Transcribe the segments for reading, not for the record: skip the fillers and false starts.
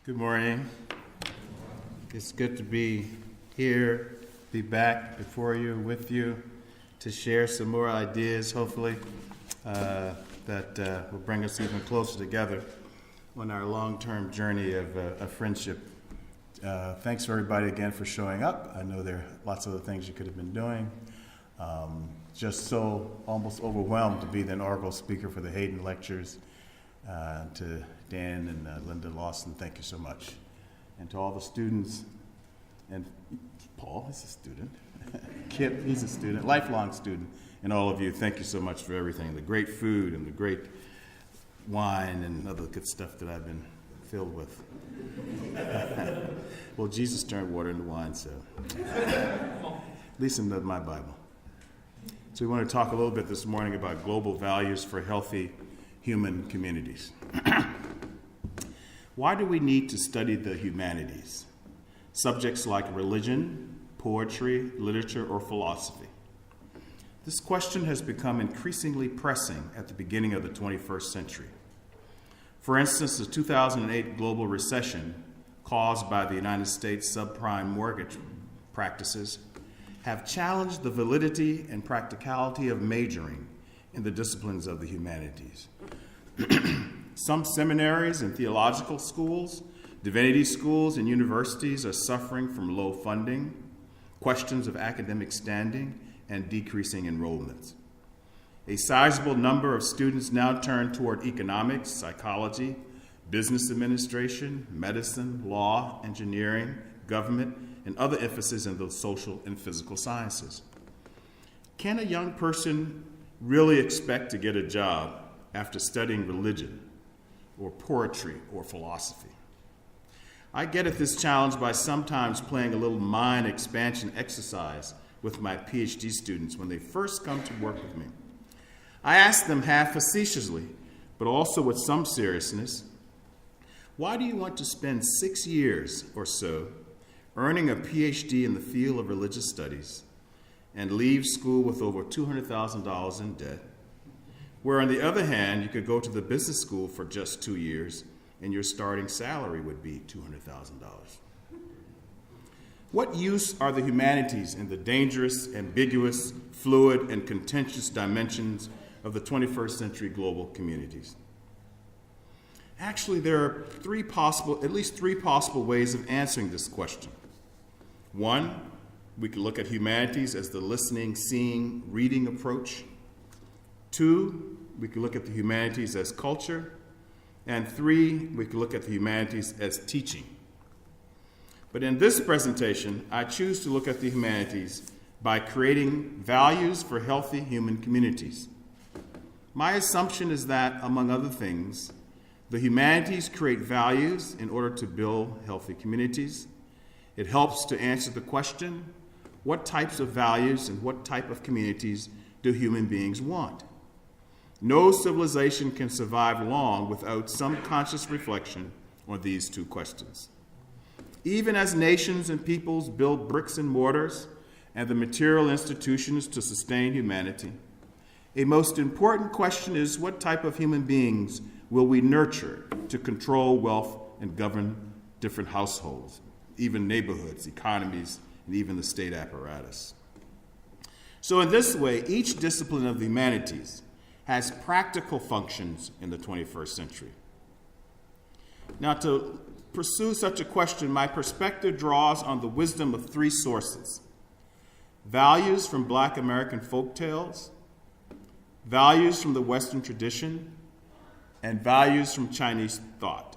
Good morning. It's good to be here, be back before you, with you, to share some more ideas, hopefully, that will bring us even closer together on our long-term journey of friendship. Thanks for everybody again for showing up. I know there are lots of other things you could have been doing. Just so almost overwhelmed to be the inaugural speaker for the Hayden Lectures. To Dan and Linda Lawson, thank you so much. And to all the students, and Paul is a student, Kip, he's a student, lifelong student, and all of you, thank you so much for everything, the great food and the great wine and other good stuff that I've been filled with. Well, Jesus turned water into wine, so at least in my Bible. So we want to talk a little bit this morning about global values for healthy human communities. Why do we need to study the humanities? Subjects like religion, poetry, literature, or philosophy. This question has become increasingly pressing at the beginning of the 21st century. For instance, the 2008 global recession caused by the United States subprime mortgage practices have challenged the validity and practicality of majoring in the disciplines of the humanities. Some seminaries and theological schools, divinity schools, and universities are suffering from low funding, questions of academic standing, and decreasing enrollments. A sizable number of students now turn toward economics, psychology, business administration, medicine, law, engineering, government, and other emphasis in the social and physical sciences. Can a young person really expect to get a job after studying religion or poetry or philosophy? I get at this challenge by sometimes playing a little mind expansion exercise with my PhD students when they first come to work with me. I ask them half facetiously, but also with some seriousness, why do you want to spend 6 years or so earning a PhD in the field of religious studies and leave school with over $200,000 in debt, where on the other hand, you could go to the business school for just 2 years and your starting salary would be $200,000. What use are the humanities in the dangerous, ambiguous, fluid, and contentious dimensions of the 21st century global communities? Actually, there are at least three possible ways of answering this question. One, we could look at humanities as the listening, seeing, reading approach. Two, we could look at the humanities as culture. And three, we could look at the humanities as teaching. But in this presentation, I choose to look at the humanities by creating values for healthy human communities. My assumption is that, among other things, the humanities create values in order to build healthy communities. It helps to answer the question, what types of values and what type of communities do human beings want? No civilization can survive long without some conscious reflection on these two questions. Even as nations and peoples build bricks and mortars and the material institutions to sustain humanity, a most important question is what type of human beings will we nurture to control wealth and govern different households, even neighborhoods, economies, and even the state apparatus. So in this way, each discipline of the humanities has practical functions in the 21st century. Now, to pursue such a question, my perspective draws on the wisdom of three sources: values from Black American folk tales, values from the Western tradition, and values from Chinese thought.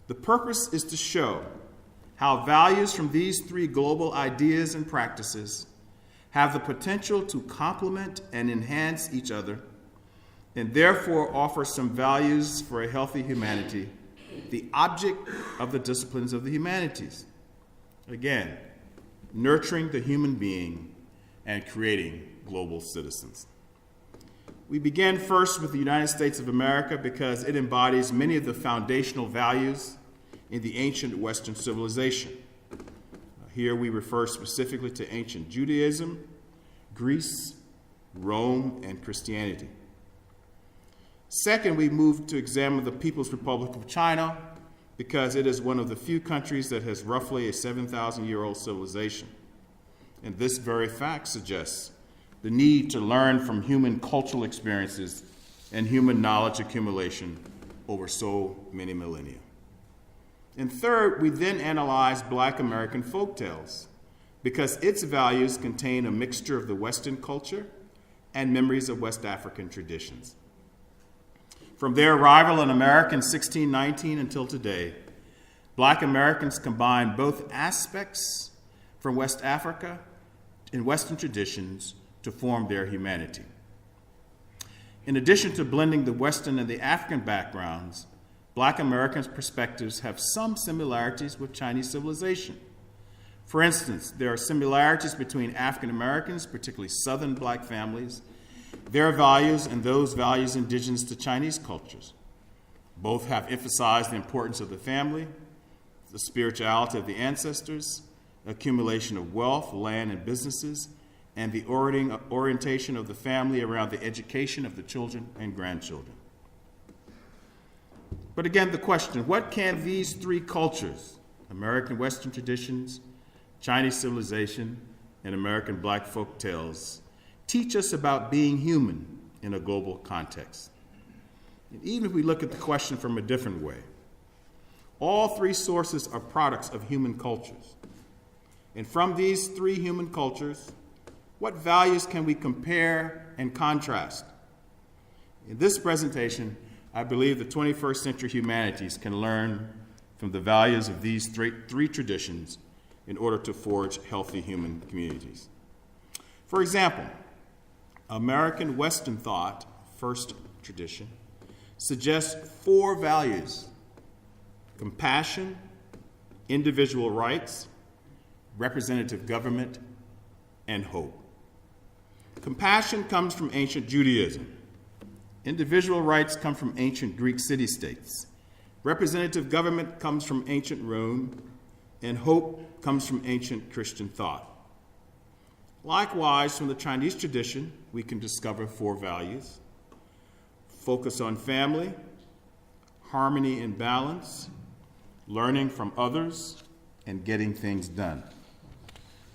The purpose is to show how values from these three global ideas and practices have the potential to complement and enhance each other, and therefore offer some values for a healthy humanity, the object of the disciplines of the humanities. Again, nurturing the human being and creating global citizens. We begin first with the United States of America because it embodies many of the foundational values in the ancient Western civilization. Here we refer specifically to ancient Judaism, Greece, Rome, and Christianity. Second, we move to examine the People's Republic of China because it is one of the few countries that has roughly a 7,000-year-old civilization. And this very fact suggests the need to learn from human cultural experiences and human knowledge accumulation over so many millennia. And third, we then analyze Black American folktales because its values contain a mixture of the Western culture and memories of West African traditions. From their arrival in America in 1619 until today, Black Americans combine both aspects from West Africa and Western traditions to form their humanity. In addition to blending the Western and the African backgrounds, Black Americans' perspectives have some similarities with Chinese civilization. For instance, there are similarities between African Americans, particularly Southern Black families, their values and those values indigenous to Chinese cultures. Both have emphasized the importance of the family, the spirituality of the ancestors, accumulation of wealth, land, and businesses, and the orientation of the family around the education of the children and grandchildren. But again, the question, what can these three cultures, American Western traditions, Chinese civilization, and American Black folk tales, teach us about being human in a global context? And even if we look at the question from a different way, all three sources are products of human cultures. And from these three human cultures, what values can we compare and contrast? In this presentation, I believe the 21st century humanities can learn from the values of these three traditions in order to forge healthy human communities. For example, American Western thought, first tradition, suggests four values: compassion, individual rights, representative government, and hope. Compassion comes from ancient Judaism. Individual rights come from ancient Greek city-states. Representative government comes from ancient Rome, and hope comes from ancient Christian thought. Likewise, from the Chinese tradition, we can discover four values: focus on family, harmony and balance, learning from others, and getting things done.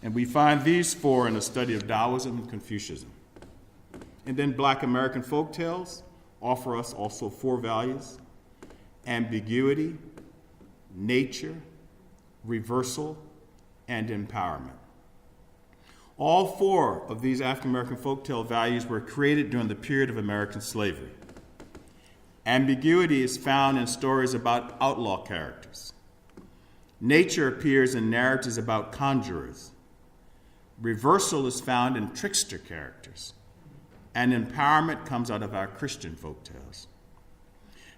And we find these four in a study of Taoism and Confucianism. And then Black American folktales offer us also four values: ambiguity, nature, reversal, and empowerment. All four of these African American folktale values were created during the period of American slavery. Ambiguity is found in stories about outlaw characters. Nature appears in narratives about conjurers. Reversal is found in trickster characters. And empowerment comes out of our Christian folktales.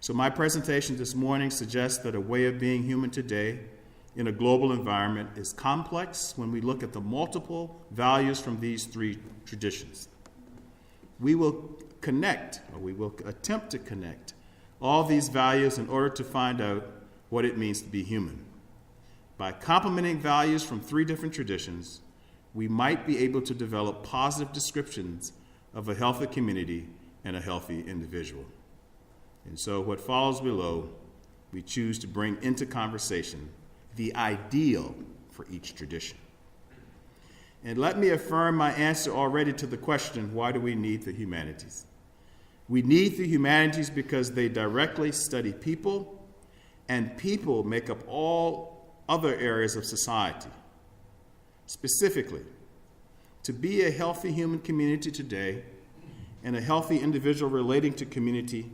So my presentation this morning suggests that a way of being human today in a global environment is complex when we look at the multiple values from these three traditions. We will connect, or we will attempt to connect, all these values in order to find out what it means to be human. By complementing values from three different traditions, we might be able to develop positive descriptions of a healthy community and a healthy individual. And so what follows below, we choose to bring into conversation the ideal for each tradition. And let me affirm my answer already to the question, why do we need the humanities? We need the humanities because they directly study people, and people make up all other areas of society. Specifically, to be a healthy human community today and a healthy individual relating to community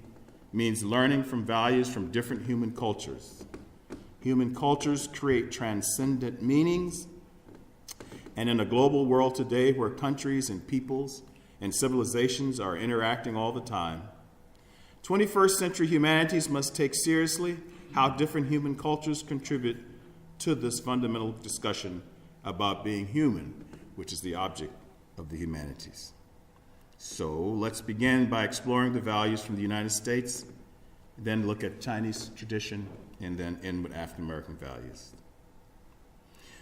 means learning from values from different human cultures. Human cultures create transcendent meanings, and in a global world today where countries and peoples and civilizations are interacting all the time, 21st century humanities must take seriously how different human cultures contribute to this fundamental discussion about being human, which is the object of the humanities. So let's begin by exploring the values from the United States, then look at Chinese tradition, and then end with African American values.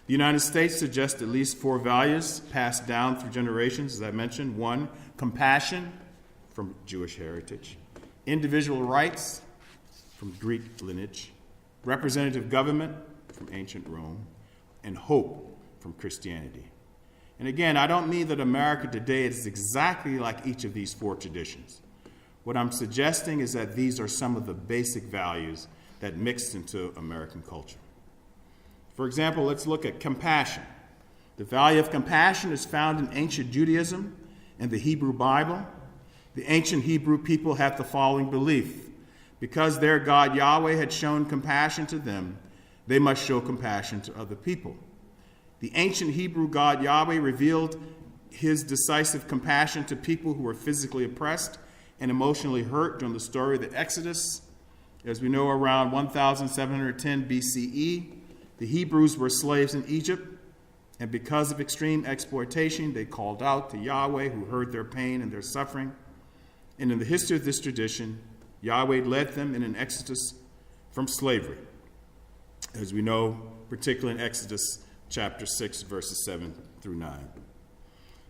The United States suggests at least four values passed down through generations, as I mentioned. One, compassion, from Jewish heritage. Individual rights, from Greek lineage. representative government from ancient Rome, and hope from Christianity. And again, I don't mean that America today is exactly like each of these four traditions. What I'm suggesting is that these are some of the basic values that mixed into American culture. For example, let's look at compassion. The value of compassion is found in ancient Judaism and the Hebrew Bible. The ancient Hebrew people had the following belief: because their God Yahweh had shown compassion to them, they must show compassion to other people. The ancient Hebrew God Yahweh revealed his decisive compassion to people who were physically oppressed and emotionally hurt during the story of the Exodus. As we know, around 1710 BCE, the Hebrews were slaves in Egypt, and because of extreme exploitation, they called out to Yahweh, who heard their pain and their suffering. And in the history of this tradition, Yahweh led them in an exodus from slavery, as we know, particularly in Exodus chapter 6, verses 7 through 9.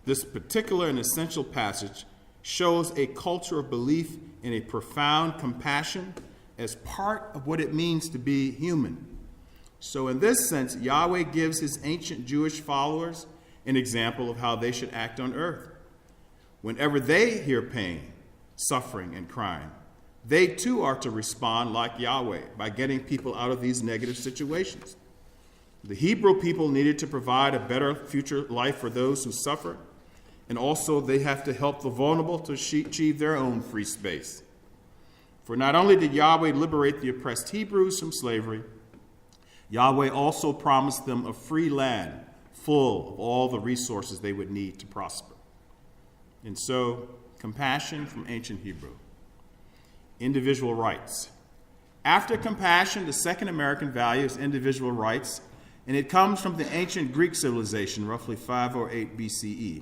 This particular and essential passage shows a culture of belief in a profound compassion as part of what it means to be human. So in this sense, Yahweh gives his ancient Jewish followers an example of how they should act on earth. Whenever they hear pain, suffering, and crime, they too are to respond like Yahweh by getting people out of these negative situations. The Hebrew people needed to provide a better future life for those who suffer, and also they have to help the vulnerable to achieve their own free space. For not only did Yahweh liberate the oppressed Hebrews from slavery, Yahweh also promised them a free land full of all the resources they would need to prosper. And so, compassion from ancient Hebrew. Individual rights. After compassion, the second American value is individual rights, and it comes from the ancient Greek civilization, roughly 508 BCE.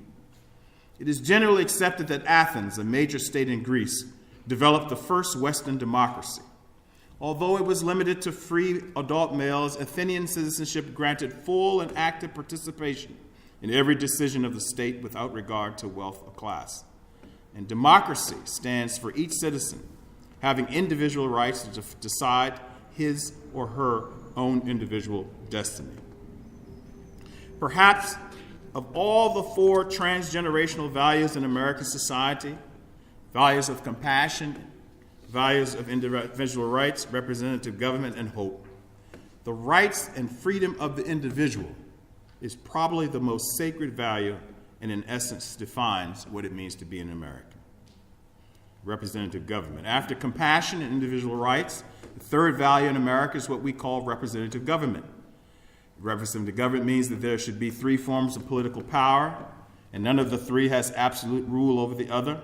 It is generally accepted that Athens, a major state in Greece, developed the first Western democracy. Although it was limited to free adult males, Athenian citizenship granted full and active participation in every decision of the state without regard to wealth or class. And democracy stands for each citizen having individual rights to decide his or her own individual destiny. Perhaps of all the four transgenerational values in American society, values of compassion, values of individual rights, representative government, and hope, the rights and freedom of the individual is probably the most sacred value and in essence defines what it means to be an American. Representative government. After compassion and individual rights, the third value in America is what we call representative government. Representative government means that there should be three forms of political power, and none of the three has absolute rule over the other.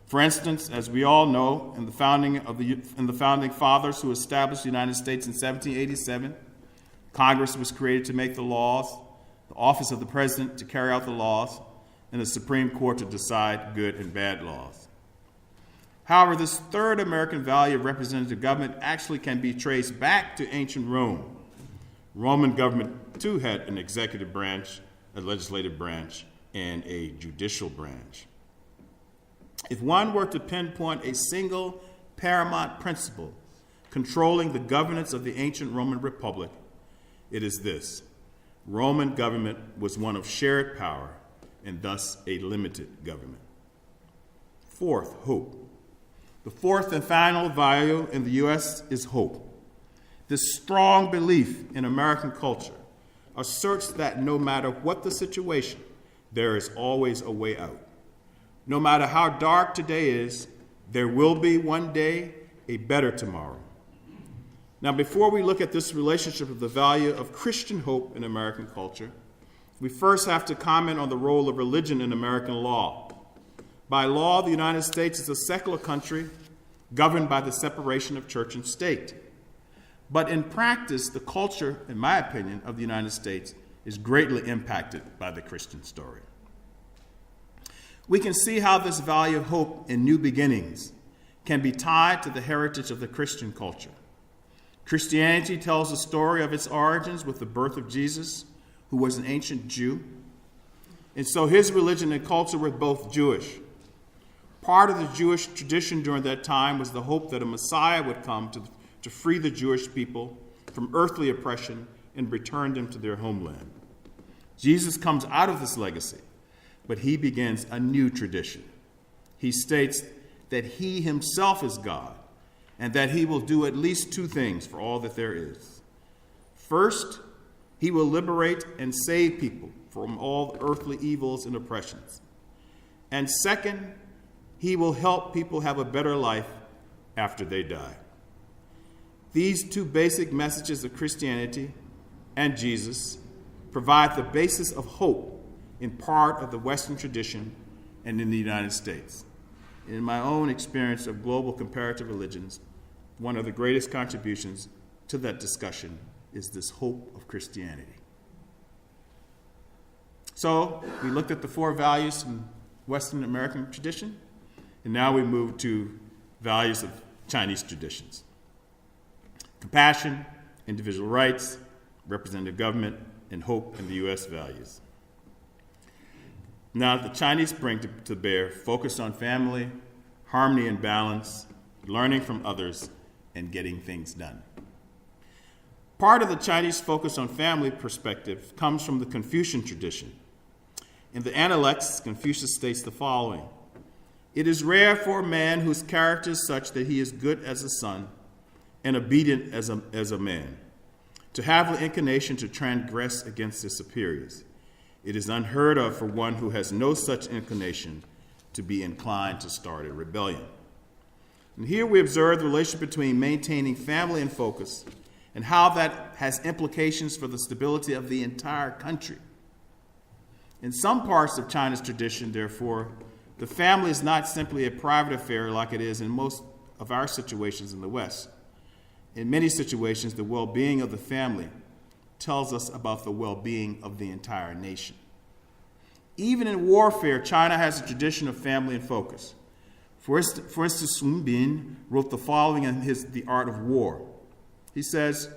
For instance, as we all know, in the founding fathers who established the United States in 1787, Congress was created to make the laws, the office of the president to carry out the laws, and the Supreme Court to decide good and bad laws. However, this third American value of representative government actually can be traced back to ancient Rome. Roman government, too, had an executive branch, a legislative branch, and a judicial branch. If one were to pinpoint a single paramount principle controlling the governance of the ancient Roman Republic, it is this: Roman government was one of shared power and thus a limited government. Fourth, hope. The fourth and final value in the U.S. is hope. This strong belief in American culture asserts that no matter what the situation, there is always a way out. No matter how dark today is, there will be one day a better tomorrow. Now, before we look at this relationship of the value of Christian hope in American culture, we first have to comment on the role of religion in American law. By law, the United States is a secular country governed by the separation of church and state. But in practice, the culture, in my opinion, of the United States is greatly impacted by the Christian story. We can see how this value of hope in new beginnings can be tied to the heritage of the Christian culture. Christianity tells the story of its origins with the birth of Jesus, who was an ancient Jew. And so his religion and culture were both Jewish. Part of the Jewish tradition during that time was the hope that a Messiah would come to free the Jewish people from earthly oppression and return them to their homeland. Jesus comes out of this legacy, but he begins a new tradition. He states that he himself is God and that he will do at least two things for all that there is. First, he will liberate and save people from all earthly evils and oppressions. And second, he will help people have a better life after they die. These two basic messages of Christianity and Jesus provide the basis of hope in part of the Western tradition and in the United States. In my own experience of global comparative religions, one of the greatest contributions to that discussion is this hope of Christianity. So we looked at the four values in Western American tradition, and now we move to values of Chinese traditions. Compassion, individual rights, representative government, and hope in the U.S. values. Now, the Chinese bring to bear focus on family, harmony and balance, learning from others, and getting things done. Part of the Chinese focus on family perspective comes from the Confucian tradition. In the Analects, Confucius states the following: "It is rare for a man whose character is such that he is good as a son and obedient as a man, to have the inclination to transgress against his superiors. It is unheard of for one who has no such inclination to be inclined to start a rebellion." And here we observe the relationship between maintaining family and focus and how that has implications for the stability of the entire country. In some parts of China's tradition, therefore, the family is not simply a private affair like it is in most of our situations in the West. In many situations, the well-being of the family tells us about the well-being of the entire nation. Even in warfare, China has a tradition of family and focus. For instance, Sun Bin wrote the following in The Art of War. He says,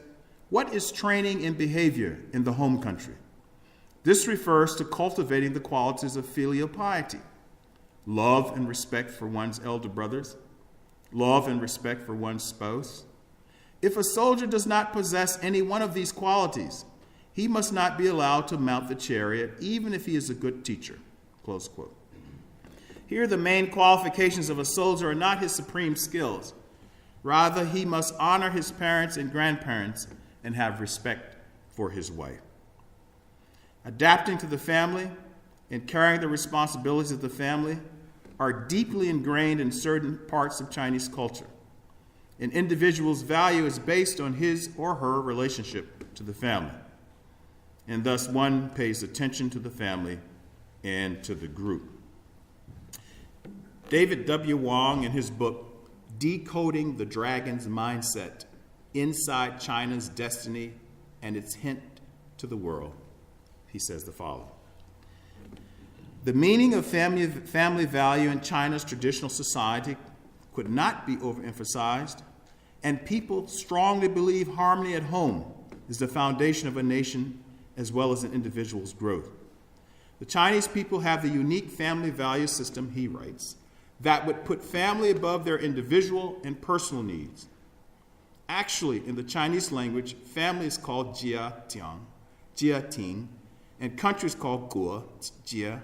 "What is training in behavior in the home country? This refers to cultivating the qualities of filial piety, love and respect for one's elder brothers, love and respect for one's spouse. If a soldier does not possess any one of these qualities, he must not be allowed to mount the chariot, even if he is a good teacher." Close quote. Here, the main qualifications of a soldier are not his supreme skills. Rather, he must honor his parents and grandparents and have respect for his wife. Adapting to the family and carrying the responsibilities of the family are deeply ingrained in certain parts of Chinese culture. An individual's value is based on his or her relationship to the family, and thus one pays attention to the family and to the group. David W. Wong, in his book, Decoding the Dragon's Mindset, Inside China's Destiny and Its Hint to the World, he says the following: "The meaning of family value in China's traditional society could not be overemphasized, and people strongly believe harmony at home is the foundation of a nation as well as an individual's growth. The Chinese people have the unique family value system," he writes, "that would put family above their individual and personal needs. Actually, in the Chinese language, family is called jia ting, and country is called guo, jia,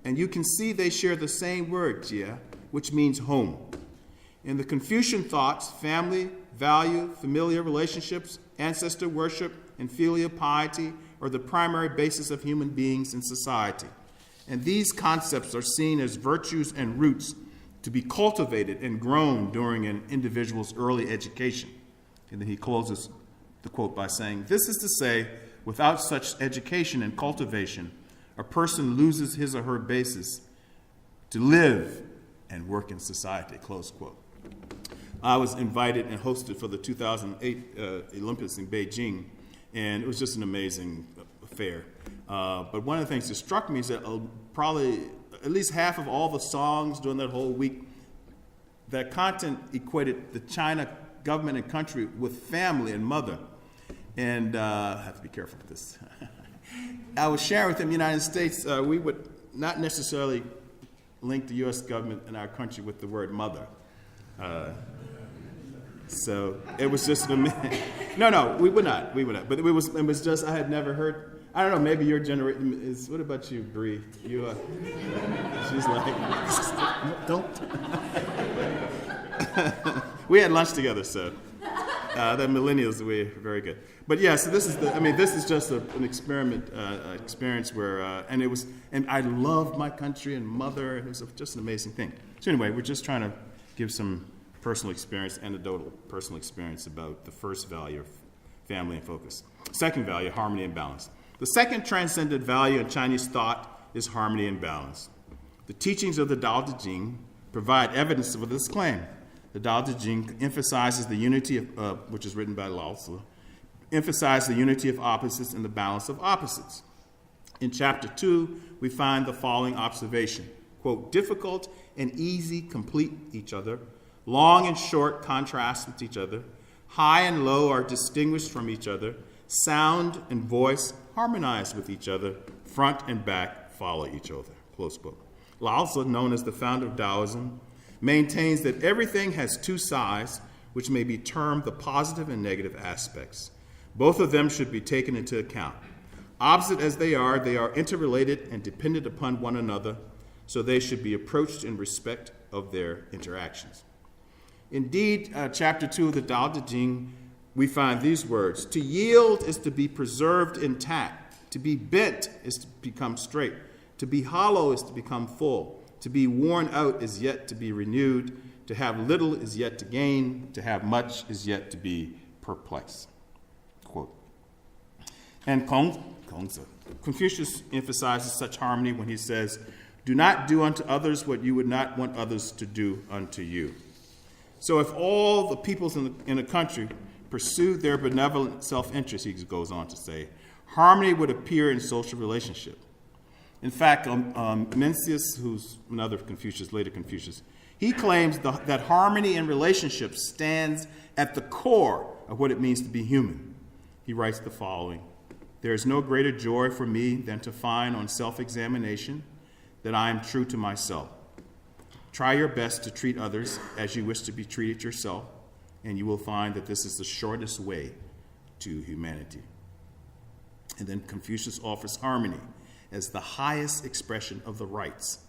and you can see they share the same word, jia, which means home. In the Confucian thoughts, family, value, familiar relationships, ancestor worship, and filial piety are the primary basis of human beings in society. And these concepts are seen as virtues and roots to be cultivated and grown during an individual's early education." And then he closes the quote by saying, "This is to say, without such education and cultivation, a person loses his or her basis to live and work in society." Close quote. I was invited and hosted for the 2008 Olympics in Beijing, and it was just an amazing affair. But one of the things that struck me is that probably at least half of all the songs during that whole week, that content equated the China government and country with family and mother. And I have to be careful with this. I was sharing with them, in the United States, we would not necessarily link the U.S. government and our country with the word mother. So it was just no, we would not. But it was just, I had never heard, I don't know, maybe your generation is, what about you, Bree? You, she's like, don't. We had lunch together, so the millennials, we're very good. But yeah, so this is just an experience where, and I loved my country and mother, and it was just an amazing thing. So anyway, we're just trying to give some personal experience, anecdotal personal experience about the first value of family and focus. Second value, harmony and balance. The second transcendent value in Chinese thought is harmony and balance. The teachings of the Tao Te Ching provide evidence of this claim. The Tao Te Ching emphasizes the unity of, which is written by Lao Tzu, emphasizes the unity of opposites and the balance of opposites. In chapter 2, we find the following observation, quote, difficult and easy complete each other, long and short contrast with each other, high and low are distinguished from each other, sound and voice harmonize with each other, front and back follow each other, close quote. Lao Tzu, known as the founder of Taoism, maintains that everything has two sides, which may be termed the positive and negative aspects. Both of them should be taken into account. Opposite as they are interrelated and dependent upon one another, so they should be approached in respect of their interactions. Indeed, chapter 2 of the Tao Te Ching, we find these words: to yield is to be preserved intact, to be bent is to become straight, to be hollow is to become full, to be worn out is yet to be renewed, to have little is yet to gain, to have much is yet to be perplexed. Quote. And Confucius emphasizes such harmony when he says, do not do unto others what you would not want others to do unto you. So if all the peoples in a country pursued their benevolent self-interest, he goes on to say, harmony would appear in social relationship. In fact, Mencius, who's another Confucius, later Confucius, he claims that harmony in relationships stands at the core of what it means to be human. He writes the following: there is no greater joy for me than to find on self-examination that I am true to myself. Try your best to treat others as you wish to be treated yourself, and you will find that this is the shortest way to humanity. And then Confucius offers harmony as the highest expression of the rights.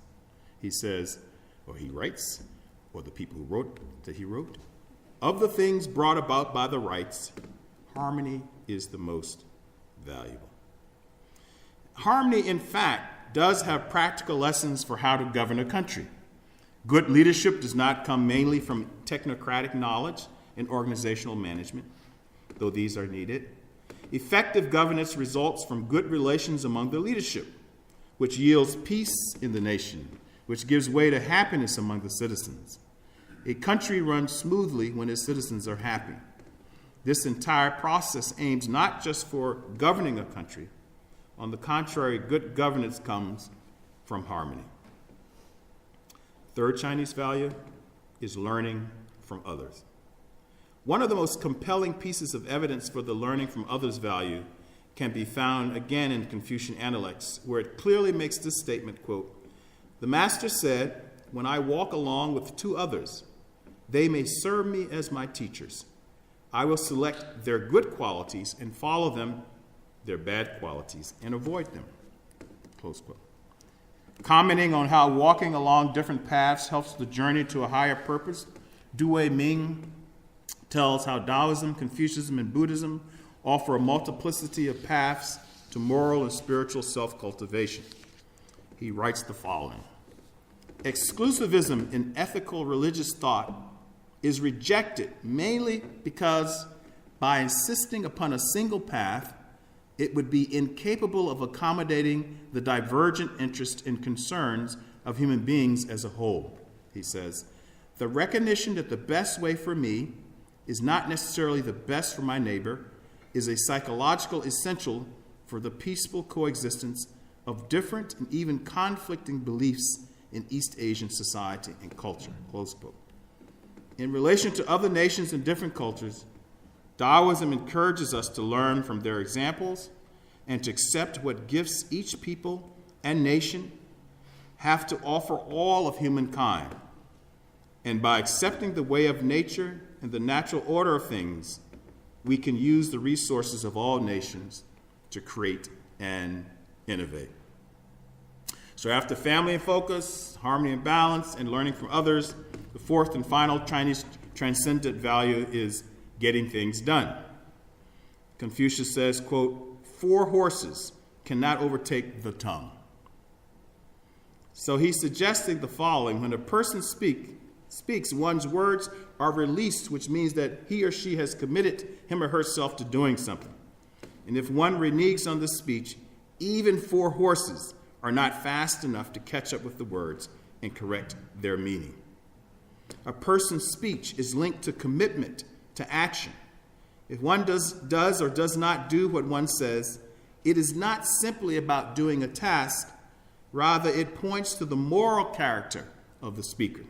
He says, or he writes, or the people who wrote that he wrote, of the things brought about by the rights, harmony is the most valuable. Harmony, in fact, does have practical lessons for how to govern a country. Good leadership does not come mainly from technocratic knowledge and organizational management, though these are needed. Effective governance results from good relations among the leadership, which yields peace in the nation, which gives way to happiness among the citizens. A country runs smoothly when its citizens are happy. This entire process aims not just for governing a country. On the contrary, good governance comes from harmony. Third Chinese value is learning from others. One of the most compelling pieces of evidence for the learning from others value can be found again in Confucian Analects, where it clearly makes this statement, quote, the master said, when I walk along with two others, they may serve me as my teachers. I will select their good qualities and follow them, their bad qualities, and avoid them, close quote. Commenting on how walking along different paths helps the journey to a higher purpose, Dui Ming tells how Taoism, Confucianism, and Buddhism offer a multiplicity of paths to moral and spiritual self-cultivation. He writes the following: exclusivism in ethical religious thought is rejected mainly because by insisting upon a single path, it would be incapable of accommodating the divergent interests and concerns of human beings as a whole. He says, the recognition that the best way for me is not necessarily the best for my neighbor is a psychological essential for the peaceful coexistence of different and even conflicting beliefs in East Asian society and culture, close quote. In relation to other nations and different cultures, Taoism encourages us to learn from their examples and to accept what gifts each people and nation have to offer all of humankind. And by accepting the way of nature in the natural order of things, we can use the resources of all nations to create and innovate. So after family and focus, harmony and balance, and learning from others, the fourth and final Chinese transcendent value is getting things done. Confucius says, quote, 4 horses cannot overtake the tongue. So he's suggesting the following: when a person speaks, one's words are released, which means that he or she has committed him or herself to doing something. And if one reneges on this speech, even 4 horses are not fast enough to catch up with the words and correct their meaning. A person's speech is linked to commitment, to action. If one does or does not do what one says, it is not simply about doing a task. Rather, it points to the moral character of the speaker.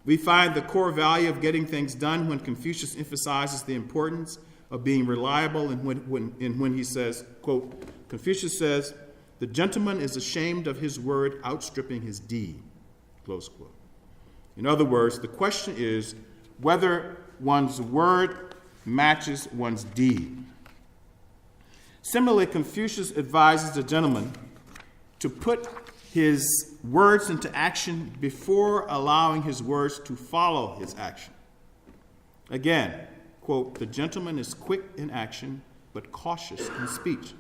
We find the core value of getting things done when Confucius emphasizes the importance of being reliable, and when he says, quote, Confucius says, "The gentleman is ashamed of his word outstripping his deed," close quote. In other words, the question is whether one's word matches one's deed. Similarly, Confucius advises the gentleman to put his words into action before allowing his words to follow his action. Again, quote, "The gentleman is quick in action, but cautious in speech."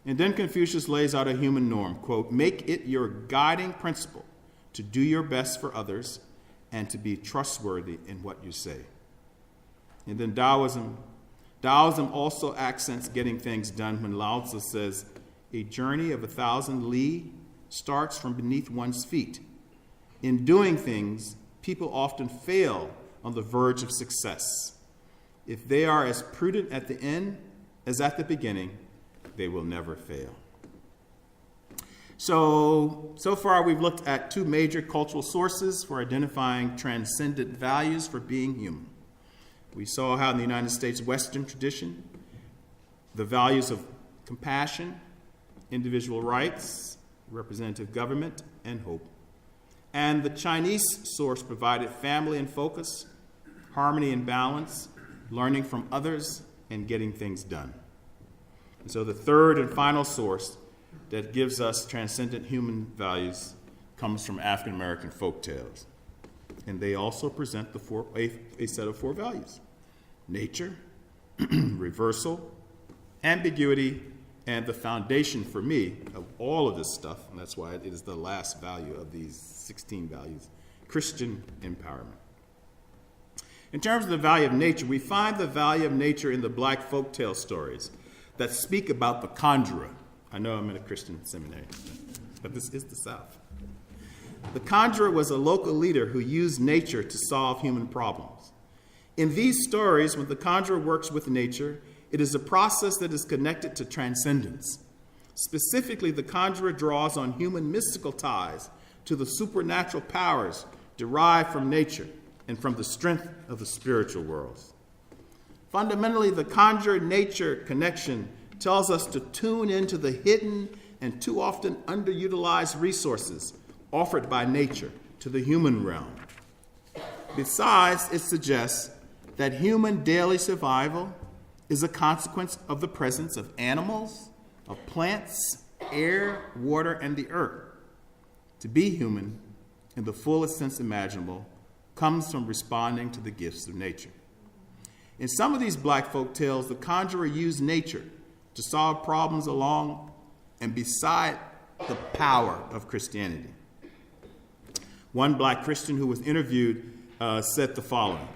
And then Confucius lays out a human norm, quote, "Make it your guiding principle to do your best for others and to be trustworthy in what you say." And then Taoism also accents getting things done when Lao Tzu says, "A journey of 1,000 li starts from beneath one's feet. In doing things, people often fail on the verge of success. If they are as prudent at the end as at the beginning, they will never fail." So far we've looked at 2 major cultural sources for identifying transcendent values for being human. We saw how in the United States Western tradition, the values of compassion, individual rights, representative government, and hope. And the Chinese source provided family and focus, harmony and balance, learning from others, and getting things done. And so the third and final source that gives us transcendent human values comes from African American folk tales. And they also present a set of 4 values: nature, reversal, ambiguity, and the foundation for me of all of this stuff, and that's why it is the last value of these 16 values, Christian empowerment. In terms of the value of nature, we find the value of nature in the Black folktale stories that speak about the conjurer. I know I'm in a Christian seminary, but this is the South. The conjurer was a local leader who used nature to solve human problems. In these stories, when the conjurer works with nature, it is a process that is connected to transcendence. Specifically, the conjurer draws on human mystical ties to the supernatural powers derived from nature and from the strength of the spiritual worlds. Fundamentally, the conjure-nature connection tells us to tune into the hidden and too often underutilized resources offered by nature to the human realm. Besides, it suggests that human daily survival is a consequence of the presence of animals, of plants, air, water, and the earth. To be human, in the fullest sense imaginable, comes from responding to the gifts of nature. In some of these Black folk tales, the conjurer used nature to solve problems along and beside the power of Christianity. One Black Christian who was interviewed said the following: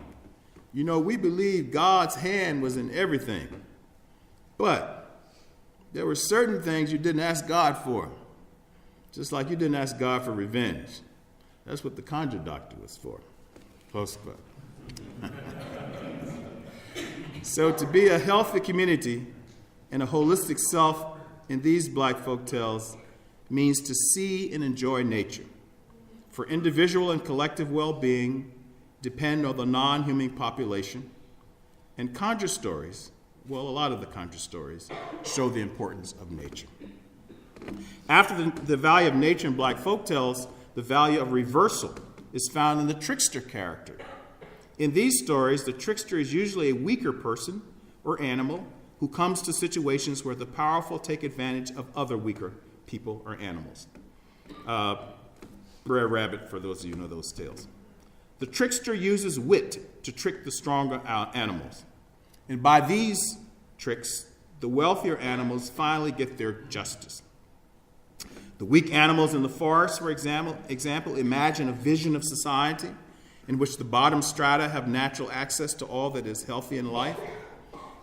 "You know, we believe God's hand was in everything, but there were certain things you didn't ask God for, just like you didn't ask God for revenge. That's what the conjure doctor was for." Close quote. So to be a healthy community and a holistic self in these Black folk tales means to see and enjoy nature. For individual and collective well-being depend on the non-human population, and conjure stories, well, a lot of the conjure stories, show the importance of nature. After the value of nature in Black folk tales, the value of reversal is found in the trickster character. In these stories, the trickster is usually a weaker person or animal who comes to situations where the powerful take advantage of other weaker people or animals. Brer Rabbit, for those of you who know those tales. The trickster uses wit to trick the stronger animals. And by these tricks, the wealthier animals finally get their justice. The weak animals in the forest, for example, imagine a vision of society in which the bottom strata have natural access to all that is healthy in life.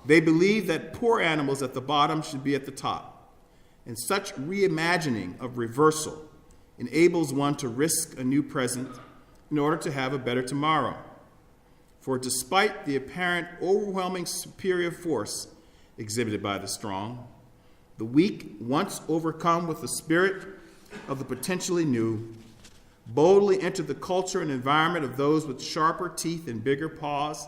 They believe that poor animals at the bottom should be at the top. And such reimagining of reversal enables one to risk a new present in order to have a better tomorrow. For despite the apparent overwhelming superior force exhibited by the strong, the weak, once overcome with the spirit of the potentially new, boldly enter the culture and environment of those with sharper teeth and bigger paws,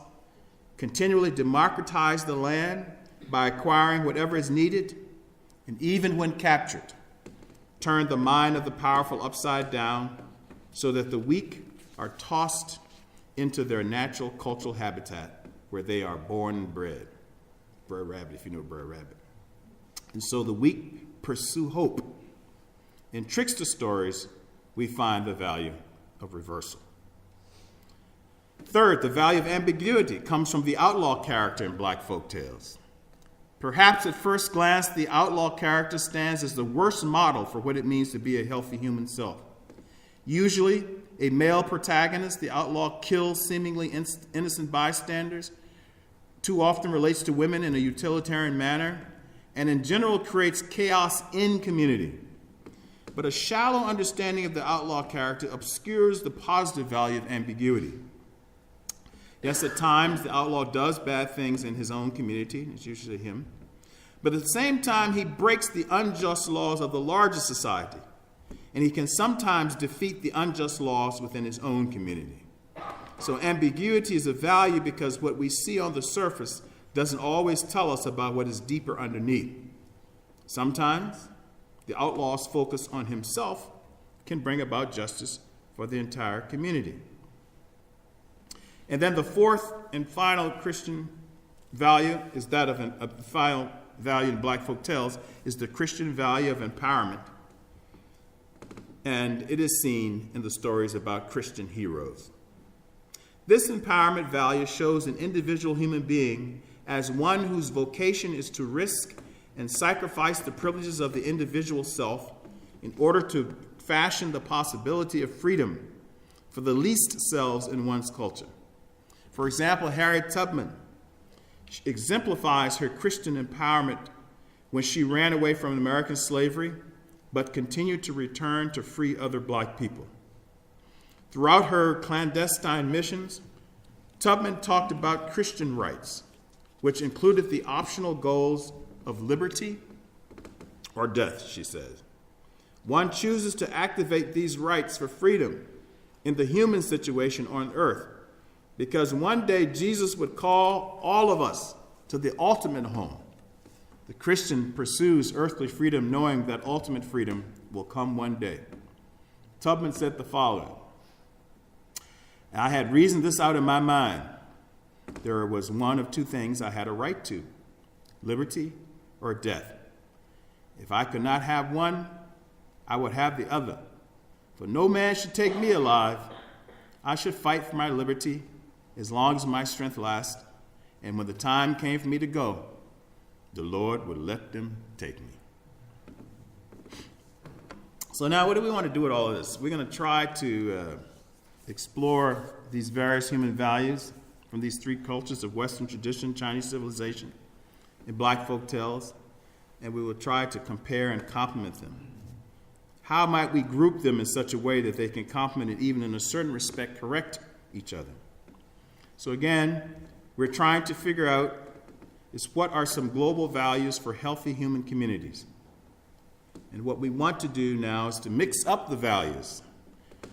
continually democratize the land by acquiring whatever is needed, and even when captured, turn the mind of the powerful upside down so that the weak are tossed into their natural cultural habitat where they are born and bred. Brer Rabbit, if you know Brer Rabbit. And so the weak pursue hope. In trickster stories, we find the value of reversal. Third, the value of ambiguity comes from the outlaw character in Black folk tales. Perhaps at first glance, the outlaw character stands as the worst model for what it means to be a healthy human self. Usually, a male protagonist, the outlaw kills seemingly innocent bystanders, too often relates to women in a utilitarian manner, and in general creates chaos in community. But a shallow understanding of the outlaw character obscures the positive value of ambiguity. Yes, at times the outlaw does bad things in his own community, it's usually him, but at the same time he breaks the unjust laws of the larger society, and he can sometimes defeat the unjust laws within his own community. So ambiguity is of value because what we see on the surface doesn't always tell us about what is deeper underneath. Sometimes the outlaw's focus on himself can bring about justice for the entire community. And then the fourth and final Christian value is that of a final value in Black folk tales is the Christian value of empowerment. And it is seen in the stories about Christian heroes. This empowerment value shows an individual human being as one whose vocation is to risk and sacrifice the privileges of the individual self in order to fashion the possibility of freedom for the least selves in one's culture. For example, Harriet Tubman exemplifies her Christian empowerment when she ran away from American slavery, but continued to return to free other Black people. Throughout her clandestine missions, Tubman talked about Christian rights, which included the optional goals of liberty or death, she says. One chooses to activate these rights for freedom in the human situation on earth, because one day Jesus would call all of us to the ultimate home. The Christian pursues earthly freedom knowing that ultimate freedom will come one day. Tubman said the following: I had reasoned this out in my mind. There was one of two things I had a right to, liberty or death. If I could not have one, I would have the other. For no man should take me alive. I should fight for my liberty as long as my strength lasts, and when the time came for me to go, the Lord would let them take me. So now what do we want to do with all of this? We're going to try to explore these various human values from these three cultures of Western tradition, Chinese civilization, and Black folk tales, and we will try to compare and complement them. How might we group them in such a way that they can complement and even in a certain respect correct each other? So again, we're trying to figure out is what are some global values for healthy human communities. And what we want to do now is to mix up the values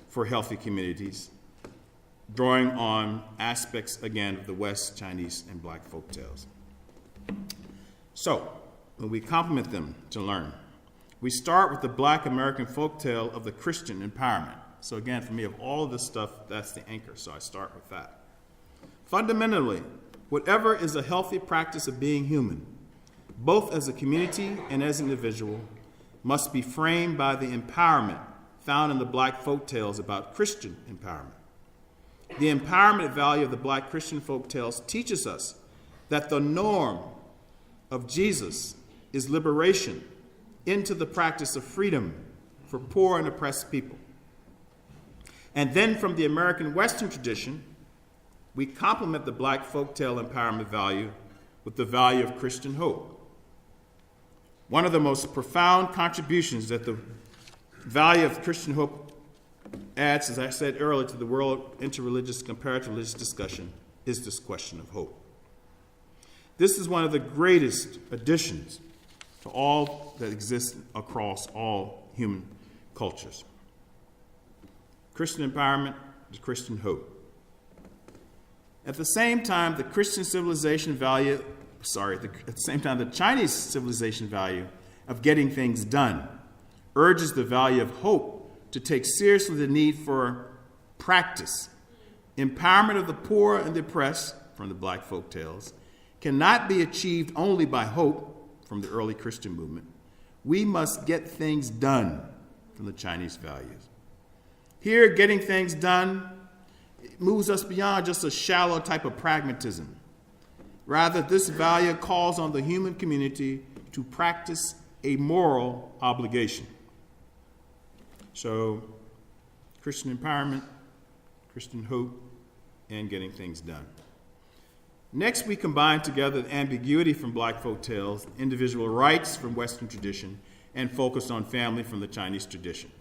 for healthy communities, drawing on aspects, again, of the West, Chinese, and Black folk tales. So, when we complement them to learn, we start with the Black American folk tale of the Christian empowerment. So again, for me, of all of this stuff, that's the anchor, so I start with that. Fundamentally, whatever is a healthy practice of being human, both as a community and as an individual, must be framed by the empowerment found in the Black folk tales about Christian empowerment. The empowerment value of the Black Christian folk tales teaches us that the norm of Jesus is liberation into the practice of freedom for poor and oppressed people. And then from the American Western tradition, we complement the Black folktale empowerment value with the value of Christian hope. One of the most profound contributions that the value of Christian hope adds, as I said earlier, to the world interreligious, comparative religious discussion is this question of hope. This is one of the greatest additions to all that exists across all human cultures. Christian empowerment is Christian hope. At the same time, the Chinese civilization value of getting things done urges the value of hope to take seriously the need for practice. Empowerment of the poor and the oppressed, from the Black folk tales, cannot be achieved only by hope, from the early Christian movement. We must get things done, from the Chinese values. Here, getting things done moves us beyond just a shallow type of pragmatism. Rather, this value calls on the human community to practice a moral obligation. So, Christian empowerment, Christian hope, and getting things done. Next, we combine together the ambiguity from Black folk tales, individual rights from Western tradition, and focus on family from the Chinese tradition.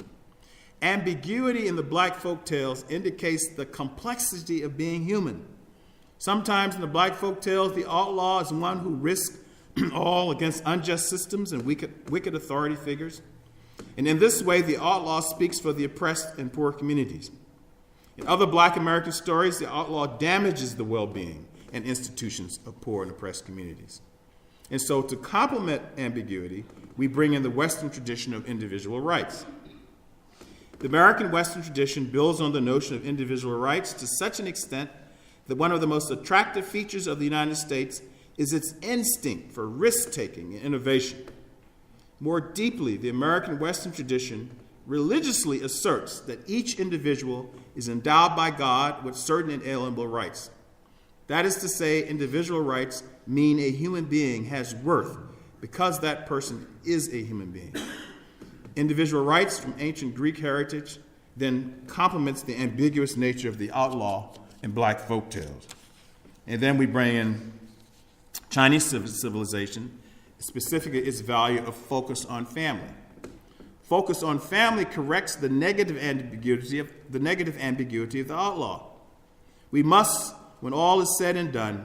Ambiguity in the Black folk tales indicates the complexity of being human. Sometimes in the Black folk tales, the outlaw is one who risks all against unjust systems and wicked authority figures. And in this way, the outlaw speaks for the oppressed and poor communities. In other Black American stories, the outlaw damages the well-being and institutions of poor and oppressed communities. And so to complement ambiguity, we bring in the Western tradition of individual rights. The American Western tradition builds on the notion of individual rights to such an extent that one of the most attractive features of the United States is its instinct for risk-taking and innovation. More deeply, the American Western tradition religiously asserts that each individual is endowed by God with certain inalienable rights. That is to say, individual rights mean a human being has worth because that person is a human being. Individual rights from ancient Greek heritage then complements the ambiguous nature of the outlaw in Black folk tales. And then we bring in Chinese civilization, specifically its value of focus on family. Focus on family corrects the negative ambiguity of the outlaw. We must, when all is said and done,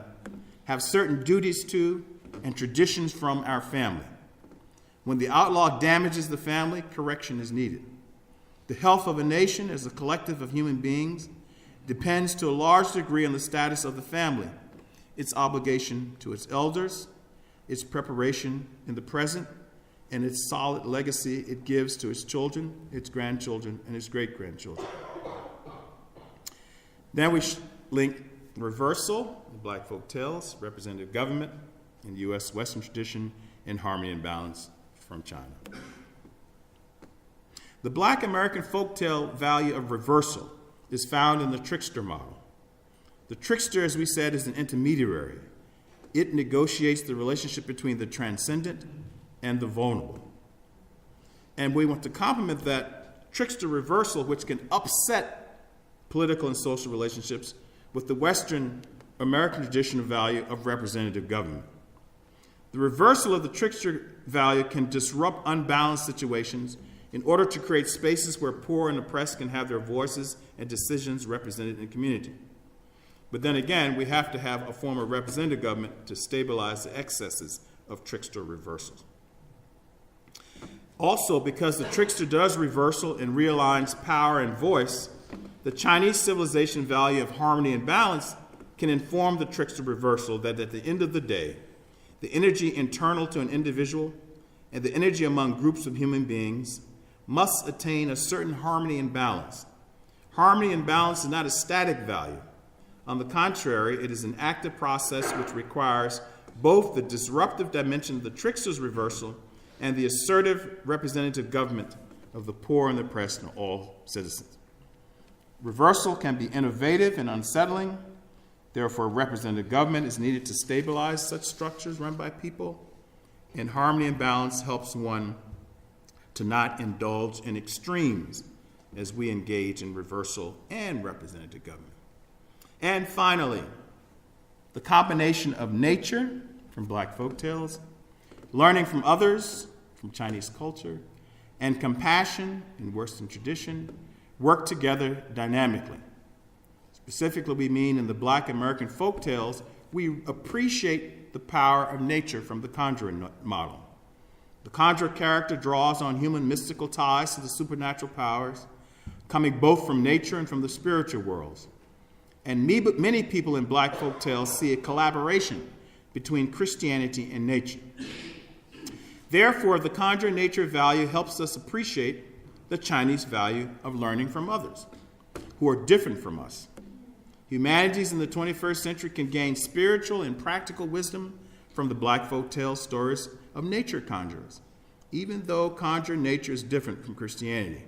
have certain duties to and traditions from our family. When the outlaw damages the family, correction is needed. The health of a nation as a collective of human beings depends to a large degree on the status of the family, its obligation to its elders, its preparation in the present, and its solid legacy it gives to its children, its grandchildren, and its great-grandchildren. Then we link reversal, in Black folk tales, representative government, in the U.S. Western tradition, and harmony and balance from China. The Black American folktale value of reversal is found in the trickster model. The trickster, as we said, is an intermediary. It negotiates the relationship between the transcendent and the vulnerable. And we want to complement that trickster reversal, which can upset political and social relationships, with the Western American tradition of value of representative government. The reversal of the trickster value can disrupt unbalanced situations in order to create spaces where poor and oppressed can have their voices and decisions represented in the community. But then again, we have to have a form of representative government to stabilize the excesses of trickster reversals. Also, because the trickster does reversal and realigns power and voice, the Chinese civilization value of harmony and balance can inform the trickster reversal that at the end of the day, the energy internal to an individual and the energy among groups of human beings must attain a certain harmony and balance. Harmony and balance is not a static value. On the contrary, it is an active process which requires both the disruptive dimension of the trickster's reversal and the assertive representative government of the poor and the oppressed and all citizens. Reversal can be innovative and unsettling. Therefore, representative government is needed to stabilize such structures run by people, and harmony and balance helps one to not indulge in extremes as we engage in reversal and representative government. And finally, the combination of nature from Black folktales, learning from others from Chinese culture, and compassion in Western tradition work together dynamically. Specifically, we mean in the Black American folktales, we appreciate the power of nature from the conjurer model. The conjurer character draws on human mystical ties to the supernatural powers, coming both from nature and from the spiritual worlds. And many people in Black folktales see a collaboration between Christianity and nature. Therefore, the conjurer nature value helps us appreciate the Chinese value of learning from others who are different from us. Humanities in the 21st century can gain spiritual and practical wisdom from the Black folktale stories of nature conjurers, even though conjurer nature is different from Christianity.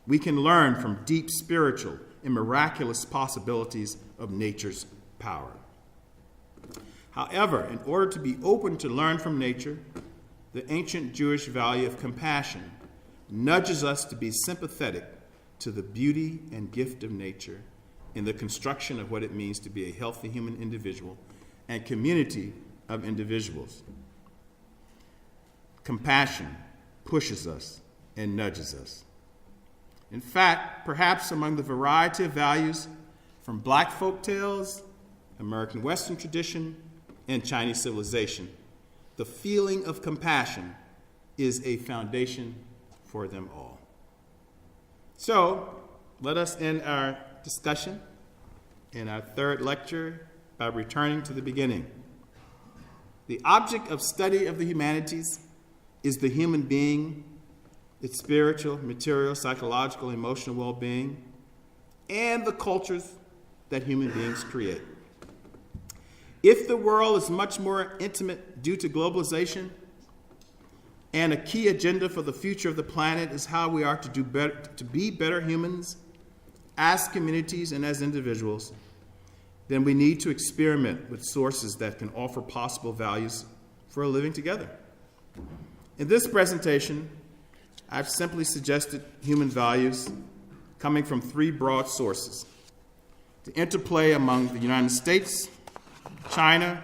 We can learn from deep spiritual and miraculous possibilities of nature's power. However, in order to be open to learn from nature, the ancient Jewish value of compassion nudges us to be sympathetic to the beauty and gift of nature in the construction of what it means to be a healthy human individual and community of individuals. Compassion pushes us and nudges us. In fact, perhaps among the variety of values from Black folktales, American Western tradition, and Chinese civilization, the feeling of compassion is a foundation for them all. So, let us end our discussion in our third lecture by returning to the beginning. The object of study of the humanities is the human being, its spiritual, material, psychological, emotional well-being, and the cultures that human beings create. If the world is much more intimate due to globalization, and a key agenda for the future of the planet is how we are to be better humans as communities and as individuals, then we need to experiment with sources that can offer possible values for living together. In this presentation, I've simply suggested human values coming from three broad sources: the interplay among the United States, China,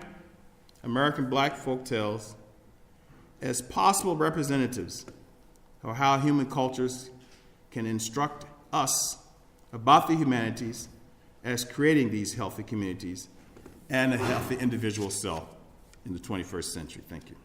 American Black folktales, as possible representatives of how human cultures can instruct us about the humanities as creating these healthy communities and a healthy individual self in the 21st century. Thank you.